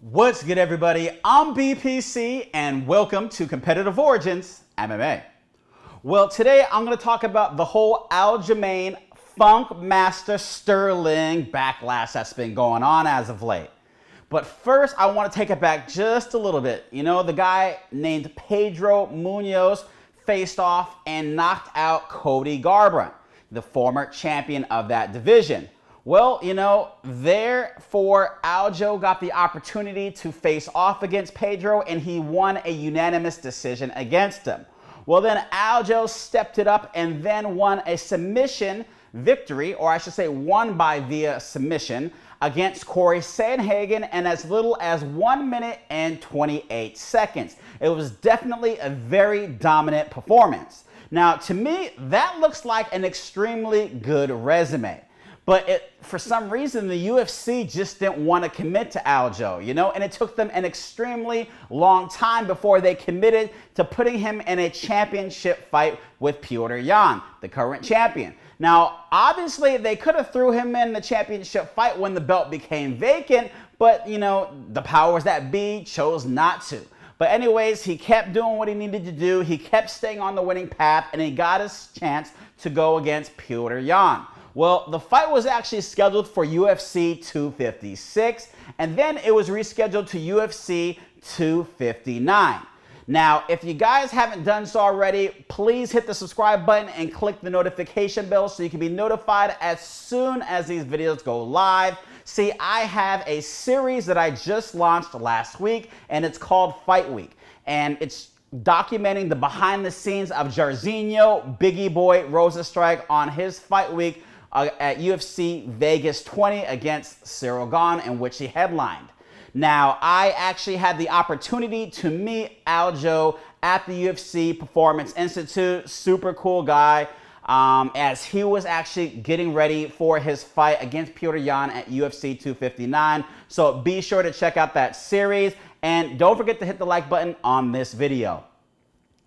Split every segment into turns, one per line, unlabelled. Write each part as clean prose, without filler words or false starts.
What's good, everybody? I'm BPC and welcome to Competitive Origins MMA. Well, today I'm going to talk about the whole Aljamain Sterling backlash that's been going on as of late. But first, I want to take it back just a little bit. You know, the guy named Pedro Munoz faced off and knocked out Cody Garbrandt, the former champion of that division. Well, you know, therefore, Aljo got the opportunity to face off against Pedro, and he won a unanimous decision against him. Well, then Aljo stepped it up and then won a submission victory, or I should say won by via submission, against Corey Sandhagen in as little as 1 minute and 28 seconds. It was definitely a very dominant performance. Now, to me, that looks like an extremely good resume. But for some reason, the UFC just didn't want to commit to Aljo, you know, and it took them an extremely long time before they committed to putting him in a championship fight with Petr Yan, the current champion. Now, obviously, they could have threw him in the championship fight when the belt became vacant, but, you know, the powers that be chose not to. But anyways, he kept doing what he needed to do. He kept staying on the winning path, and he got his chance to go against Petr Yan. Well, the fight was actually scheduled for UFC 256, and then it was rescheduled to UFC 259. Now, if you guys haven't done so already, please hit the subscribe button and click the notification bell so you can be notified as soon as these videos go live. See, I have a series that I just launched last week, and it's called Fight Week, and it's documenting the behind the scenes of Jairzinho, Biggie Boy, Rosenstrike on his Fight Week at UFC Vegas 20 against Cyril Gane, in which he headlined. Now, I actually had the opportunity to meet Aljo at the UFC Performance Institute. Super cool guy, as he was actually getting ready for his fight against Petr Yan at UFC 259. So be sure to check out that series, and don't forget to hit the like button on this video.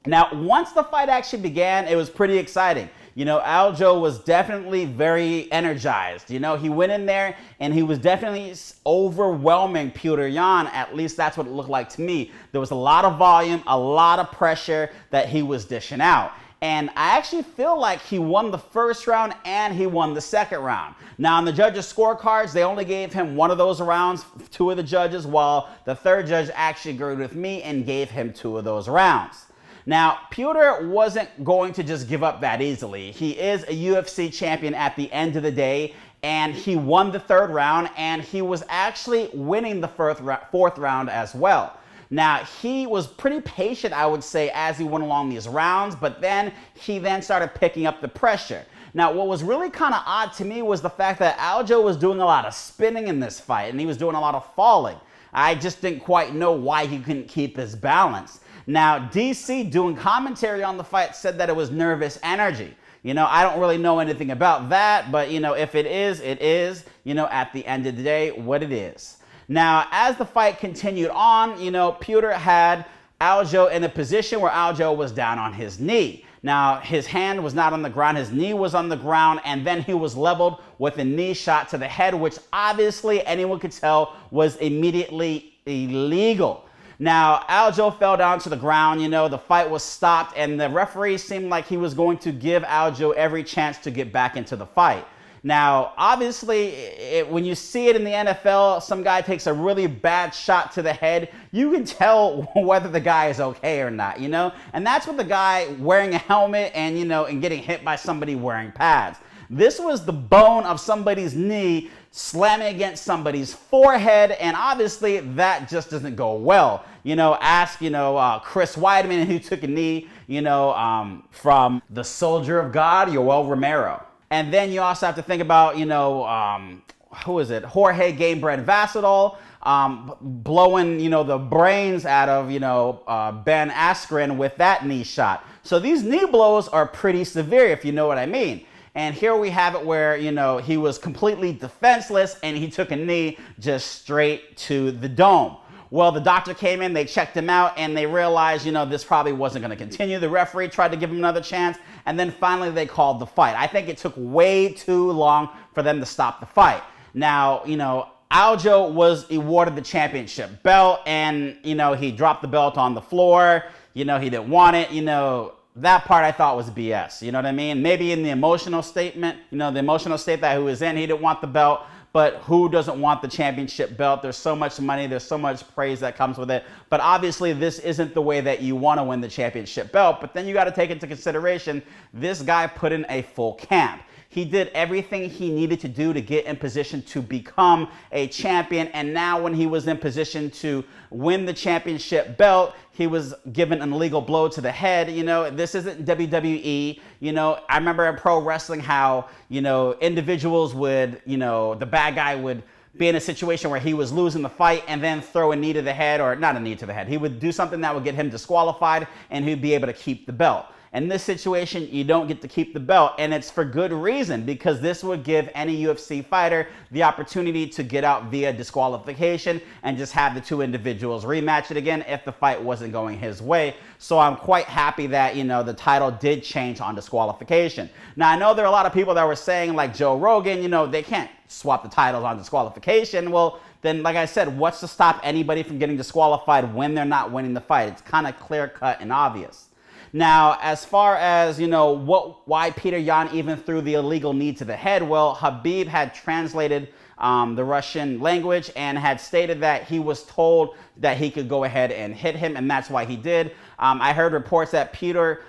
Now, once the fight actually began, it was pretty exciting. You know, Aljo was definitely very energized. You know, he went in there and he was definitely overwhelming Petr Yan. At least that's what it looked like to me. There was a lot of volume, a lot of pressure that he was dishing out. And I actually feel like he won the first round and he won the second round. Now, on the judges' scorecards, they only gave him one of those rounds, two of the judges, while the third judge actually agreed with me and gave him two of those rounds. Now, Petr wasn't going to just give up that easily. He is a UFC champion at the end of the day, and he won the third round, and he was actually winning the fourth round as well. Now, he was pretty patient, I would say, as he went along these rounds, but then he started picking up the pressure. Now, what was really kind of odd to me was the fact that Aljo was doing a lot of spinning in this fight, and he was doing a lot of falling. I just didn't quite know why he couldn't keep his balance. Now, DC, doing commentary on the fight, said that it was nervous energy. You know, I don't really know anything about that, but, you know, if it is, you know, at the end of the day, what it is. Now, as the fight continued on, you know, Petr had Aljo in a position where Aljo was down on his knee. Now, his hand was not on the ground, his knee was on the ground, and then he was leveled with a knee shot to the head, which obviously anyone could tell was immediately illegal. Now, Aljo fell down to the ground, you know, the fight was stopped, and the referee seemed like he was going to give Aljo every chance to get back into the fight. Now, obviously, when you see it in the NFL, some guy takes a really bad shot to the head, you can tell whether the guy is okay or not, you know? And that's with the guy wearing a helmet and, you know, and getting hit by somebody wearing pads. This was the bone of somebody's knee slamming against somebody's forehead, and obviously that just doesn't go well. You know, ask, you know, Chris Weidman, who took a knee, you know, from the Soldier of God, Yoel Romero. And then you also have to think about, you know, who is it? Jorge Gamebred Masvidal, blowing, you know, the brains out of, you know, Ben Askren with that knee shot. So these knee blows are pretty severe, if you know what I mean. And here we have it where, you know, he was completely defenseless and he took a knee just straight to the dome. Well, the doctor came in, they checked him out, and they realized, you know, this probably wasn't going to continue. The referee tried to give him another chance, and then finally they called the fight. I think it took way too long for them to stop the fight. Now, you know, Aljo was awarded the championship belt, and, you know, he dropped the belt on the floor. You know, he didn't want it. You know, that part I thought was BS. You know what I mean? Maybe in the emotional statement, you know, the emotional state that he was in, he didn't want the belt. But who doesn't want the championship belt? There's so much money. There's so much praise that comes with it. But obviously, this isn't the way that you want to win the championship belt. But then you got to take into consideration, this guy put in a full camp. He did everything he needed to do to get in position to become a champion. And now when he was in position to win the championship belt, he was given an illegal blow to the head. You know, this isn't WWE. You know, I remember in pro wrestling how, you know, individuals would, you know, the bad guy would be in a situation where he was losing the fight and then throw a knee to the head, or not a knee to the head. He would do something that would get him disqualified and he'd be able to keep the belt. In this situation, you don't get to keep the belt, and it's for good reason, because this would give any UFC fighter the opportunity to get out via disqualification and just have the two individuals rematch it again if the fight wasn't going his way. So I'm quite happy that, you know, the title did change on disqualification. Now, I know there are a lot of people that were saying, like Joe Rogan, you know, they can't swap the titles on disqualification. Well, then, like I said, what's to stop anybody from getting disqualified when they're not winning the fight? It's kind of clear cut and obvious. Now, as far as, you know, why Petr Yan even threw the illegal knee to the head, well, Khabib had translated the Russian language and had stated that he was told that he could go ahead and hit him, and that's why he did. I heard reports that Peter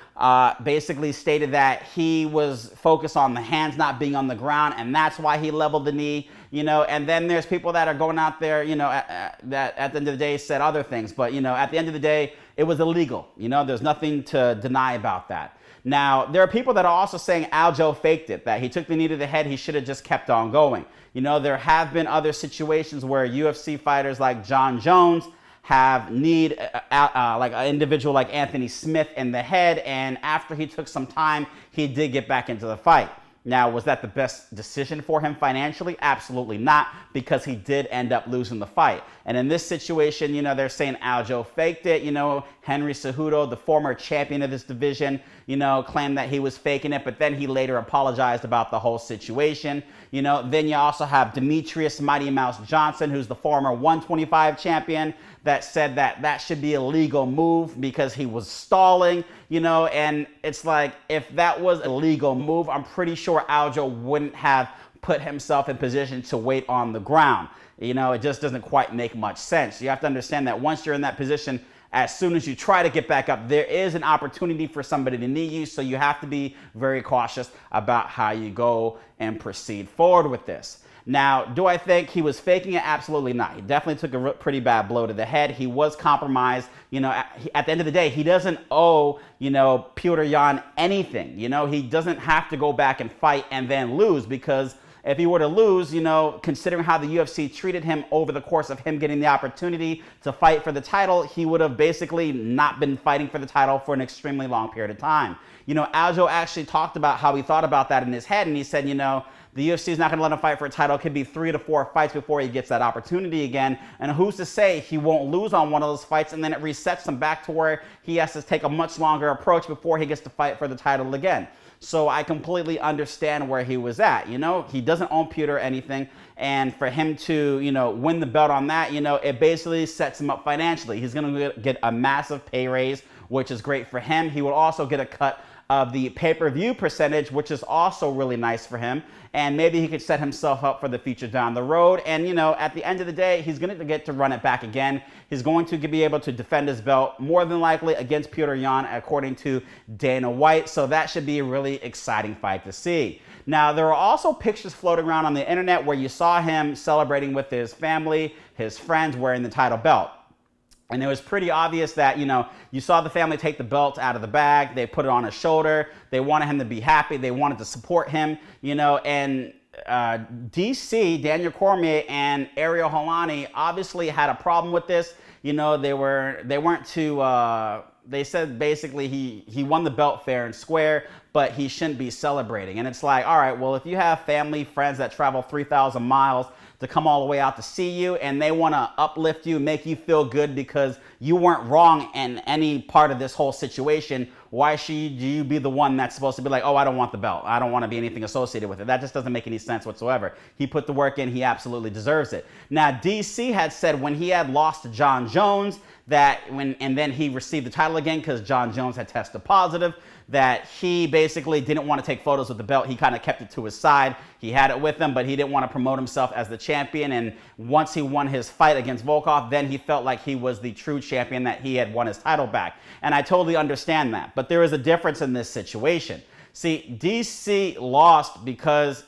basically stated that he was focused on the hands not being on the ground, and that's why he leveled the knee, you know. And then there's people that are going out there, you know, that at the end of the day said other things. But, you know, at the end of the day, it was illegal. You know, there's nothing to deny about that. Now, there are people that are also saying Aljo faked it, that he took the knee to the head, he should have just kept on going. You know, there have been other situations where UFC fighters like John Jones have kneed like an individual like Anthony Smith in the head, and after he took some time, he did get back into the fight. Now, was that the best decision for him financially? Absolutely not, because he did end up losing the fight. And in this situation, you know, they're saying Aljo faked it. You know, Henry Cejudo, the former champion of this division, you know, claimed that he was faking it, but then he later apologized about the whole situation. You know, then you also have Demetrius Mighty Mouse Johnson, who's the former 125 champion, that said that that should be a legal move because he was stalling, you know. And it's like, if that was a legal move, I'm pretty sure Aljo wouldn't have put himself in position to wait on the ground. You know, it just doesn't quite make much sense. You have to understand that once you're in that position, as soon as you try to get back up, there is an opportunity for somebody to knee you, so you have to be very cautious about how you go and proceed forward with this. Now, do I think he was faking it? Absolutely not. He definitely took a pretty bad blow to the head. He was compromised. You know, at the end of the day, he doesn't owe, you know, Petr Yan anything. You know, he doesn't have to go back and fight and then lose, because if he were to lose, you know, considering how the UFC treated him over the course of him getting the opportunity to fight for the title, he would have basically not been fighting for the title for an extremely long period of time. You know, Aljo actually talked about how he thought about that in his head, and he said, you know, the UFC is not going to let him fight for a title. It could be 3 to 4 fights before he gets that opportunity again. And who's to say he won't lose on one of those fights, and then it resets him back to where he has to take a much longer approach before he gets to fight for the title again. So I completely understand where he was at. You know, he doesn't own Peter anything. And for him to, you know, win the belt on that, you know, it basically sets him up financially. He's going to get a massive pay raise, which is great for him. He will also get a cut of the pay-per-view percentage, which is also really nice for him. And maybe he could set himself up for the future down the road. And, you know, at the end of the day, he's going to get to run it back again. He's going to be able to defend his belt, more than likely against Petr Yan, according to Dana White. So that should be a really exciting fight to see. Now, there are also pictures floating around on the internet where you saw him celebrating with his family, his friends, wearing the title belt. And it was pretty obvious that, you know, you saw the family take the belt out of the bag. They put it on his shoulder. They wanted him to be happy. They wanted to support him, you know. And DC, Daniel Cormier, and Ariel Helwani obviously had a problem with this. You know, they weren't too, they said basically he won the belt fair and square, but he shouldn't be celebrating. And it's like, all right, well, if you have family, friends that travel 3,000 miles to come all the way out to see you, and they want to uplift you, make you feel good because you weren't wrong in any part of this whole situation, why should you be the one that's supposed to be like, oh, I don't want the belt, I don't want to be anything associated with it? That just doesn't make any sense whatsoever. He put the work in, he absolutely deserves it. Now, DC had said when he had lost to John Jones, and then he received the title again because John Jones had tested positive, that he basically didn't want to take photos with the belt. He kind of kept it to his side. He had it with him, but he didn't want to promote himself as the champion. And once he won his fight against Volkov, then he felt like he was the true champion, that he had won his title back. And I totally understand that. But there is a difference in this situation. See, DC lost because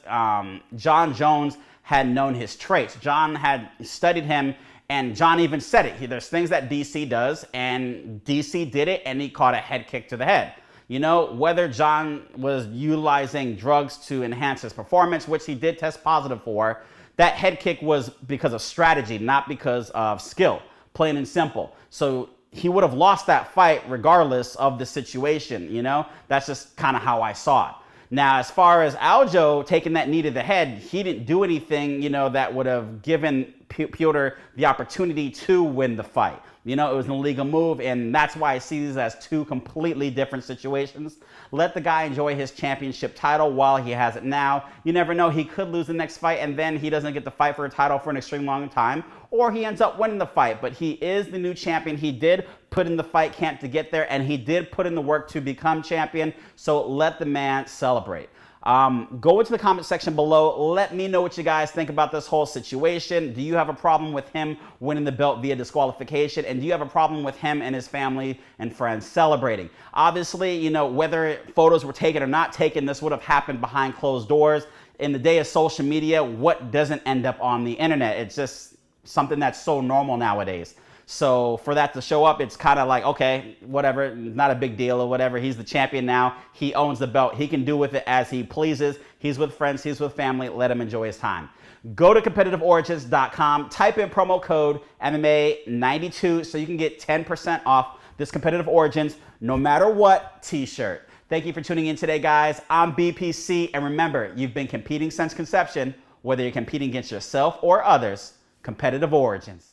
John Jones had known his traits. John had studied him, and John even said it. There's things that DC does, and DC did it, and he caught a head kick to the head. You know, whether John was utilizing drugs to enhance his performance, which he did test positive for, that head kick was because of strategy, not because of skill, plain and simple. So he would have lost that fight regardless of the situation, you know? That's just kind of how I saw it. Now, as far as Aljo taking that knee to the head, he didn't do anything, you know, that would have given Petr the opportunity to win the fight. You know, it was an illegal move, and that's why I see these as two completely different situations. Let the guy enjoy his championship title while he has it now. You never know, he could lose the next fight, and then he doesn't get to fight for a title for an extremely long time, or he ends up winning the fight. But he is the new champion. He did put in the fight camp to get there, and he did put in the work to become champion, so let the man celebrate. Go into the comment section below. Let me know what you guys think about this whole situation. Do you have a problem with him winning the belt via disqualification? And do you have a problem with him and his family and friends celebrating? Obviously, you know, whether photos were taken or not taken, this would have happened behind closed doors. In the day of social media, what doesn't end up on the internet? It's just something that's so normal nowadays. So for that to show up, it's kind of like, okay, whatever, not a big deal or whatever. He's the champion now. He owns the belt. He can do with it as he pleases. He's with friends. He's with family. Let him enjoy his time. Go to competitiveorigins.com. Type in promo code MMA92 so you can get 10% off this Competitive Origins no matter what t-shirt. Thank you for tuning in today, guys. I'm BPC. And remember, you've been competing since conception. Whether you're competing against yourself or others, Competitive Origins.